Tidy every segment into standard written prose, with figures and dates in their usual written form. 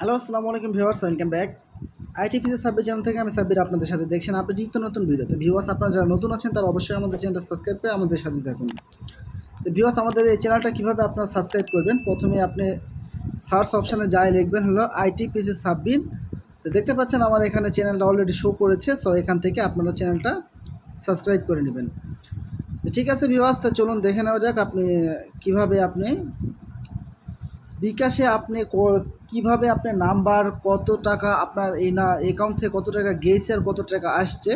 Hello, আসসালামু আলাইকুম viewers, welcome back. IT PC Sabbir channel থেকে আমি সাব্বির আপনাদের সাথে দেখছেন আপনি নিত্য নতুন ভিডিওতে। ভিউয়ার্স, আপনারা যারা নতুন আছেন তারা অবশ্যই আমাদের চ্যানেলটা সাবস্ক্রাইব করে আমাদের সাথে থাকুন। তো ভিউয়ার্স, আমাদের এই চ্যানেলটা কীভাবে আপনারা সাবস্ক্রাইব করবেন, প্রথমে আপনি সার্চ অপশানে যাই লিখবেন হলো আইটি পিসি সাব্বির। তো দেখতে পাচ্ছেন আমার এখানে চ্যানেলটা অলরেডি শো করেছে, সো এখান থেকে আপনারা চ্যানেলটা সাবস্ক্রাইব করে নেবেন। তো ঠিক আছে ভিউয়ার্স, তো চলুন দেখে নেওয়া যাক আপনি কীভাবে বিকাশে আপনি কিভাবে আপনার নাম্বার কত টাকা আপনার এই অ্যাকাউন্ট থেকে কত টাকা গেছে আর কত টাকা আসছে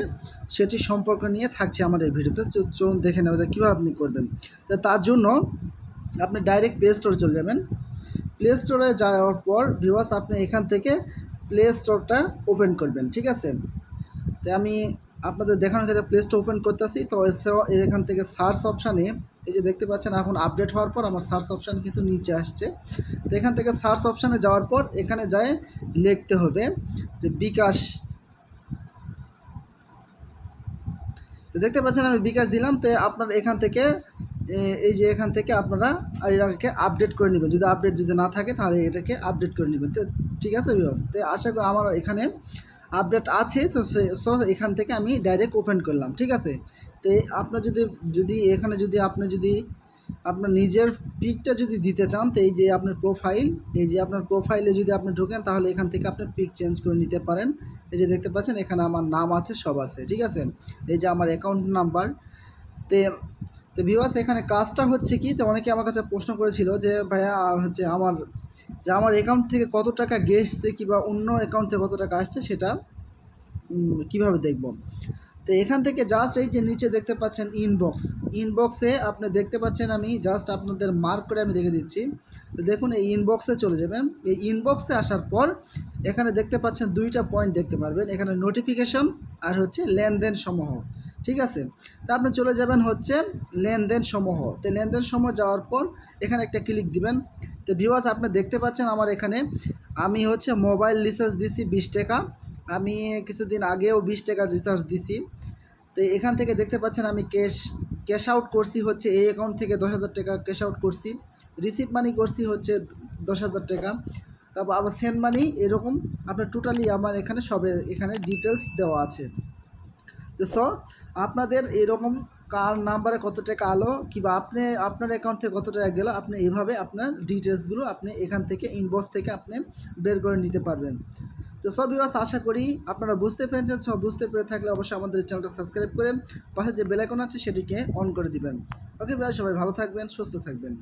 সেটি সম্পর্ক নিয়ে থাকছে আমাদের ভিডিওতে। চলুন দেখে নেওয়া যায় কীভাবে আপনি করবেন। তো তার জন্য আপনি ডাইরেক্ট প্লে স্টোরে চলে যাবেন। প্লে স্টোরে যাওয়ার পর ভিউয়ার্স আপনি এখান থেকে প্লে স্টোরটা ওপেন করবেন, ঠিক আছে। তো আমি আপনাদের দেখানোর ক্ষেত্রে প্লে স্টোর ওপেন করতেছি। তো এখান থেকে সার্চ অপশানে এই যে দেখতে পাচ্ছেন এখন আপডেট হওয়ার পর আমার সার্চ অপশান কিন্তু নিচে আসছে। তো এখান থেকে সার্চ অপশানে যাওয়ার পর এখানে যায় লিখতে হবে যে বিকাশ। তো দেখতে পাচ্ছেন আমি বিকাশ দিলাম। তো আপনার এখান থেকে এই যে এখান থেকে আপনারা এটাকে আপডেট করে নেবেন। যদি আপডেট যদি না থাকে তাহলে এটাকে আপডেট করে নেবেন। তো ঠিক আছে ভিউয়ার্স, তো আশা করি আমার এখানে আপডেট আছে। সো এখান থেকে আমি ডাইরেক্ট ওপেন করলাম, ঠিক আছে। তো আপনার যদি এখানে আপনি যদি আপনার নিজের পিকটা যদি দিতে চান, তো এই যে আপনার প্রোফাইল, এই যে আপনার প্রোফাইলে যদি আপনি ঢোকেন তাহলে এখান থেকে আপনি পিক চেঞ্জ করে নিতে পারেন। এই যে দেখতে পাচ্ছেন এখানে আমার নাম আছে, সব আছে, ঠিক আছে। এই যে আমার অ্যাকাউন্ট নাম্বার। তে তো ভিউয়ার্স, এখানে কাজটা হচ্ছে কি, যে অনেকে আমার কাছে প্রশ্ন করেছিল যে ভাইয়া হচ্ছে আমার অ্যাকাউন্ট থেকে কত টাকা গেছে কিংবা অন্য অ্যাকাউন্ট থেকে কত টাকা আসছে সেটা কিভাবে দেখব। তো এখান থেকে জাস্ট এই যে নিচে দেখতে পাচ্ছেন ইনবক্সে আপনি দেখতে পাচ্ছেন, আমি জাস্ট আপনাদের মার্ক করে আমি দেখে দিচ্ছি। তো দেখুন এই ইনবক্সে চলে যাবেন। এই ইনবক্সে আসার পর এখানে দেখতে পাচ্ছেন দুইটা পয়েন্ট দেখতে পারবেন, এখানে নোটিফিকেশন আর হচ্ছে লেনদেন সমূহ, ঠিক আছে। তো আপনি চলে যাবেন হচ্ছে লেনদেন সমূহ। তো লেনদেন সমূহ যাওয়ার পর এখানে একটা ক্লিক দিবেন। তো ভিউয়ার্স, আপনি দেখতে পাচ্ছেন আমার এখানে আমি হচ্ছে মোবাইল রিচার্জ দিছি 20 টাকা। আমি কিছুদিন আগেও 20 টাকা রিচার্জ দিছি। তো এখান থেকে দেখতে পাচ্ছেন আমি ক্যাশ আউট করছি হচ্ছে এই অ্যাকাউন্ট থেকে 10,000 টাকা ক্যাশ আউট করছি। রিসিভ মানি করছি হচ্ছে 10,000 টাকা। তারপর আবার সেন্ড মানি, এরকম আপনার টোটালি আমার এখানে এখানে ডিটেলস দেওয়া আছে। তো আপনাদের এরকম কার নাম্বারে কত টাকা আলো কিংবা আপনার অ্যাকাউন্ট থেকে কত টাকা গেল, আপনি এইভাবে আপনার ডিটেলসগুলো আপনি এখান থেকে ইনবক্স থেকে আপনি বের করে নিতে পারবেন। তো সব ভিউয়ার্স, আশা করি আপনারা বুঝতে পেরেছেন। সব বুঝতে পেরে থাকলে অবশ্যই আমাদের চ্যানেলটা সাবস্ক্রাইব করে পাশে যে বেল আইকন আছে সেটিকে অন করে দিবেন। ওকে ভাই, সবাই ভালো থাকবেন, সুস্থ থাকবেন।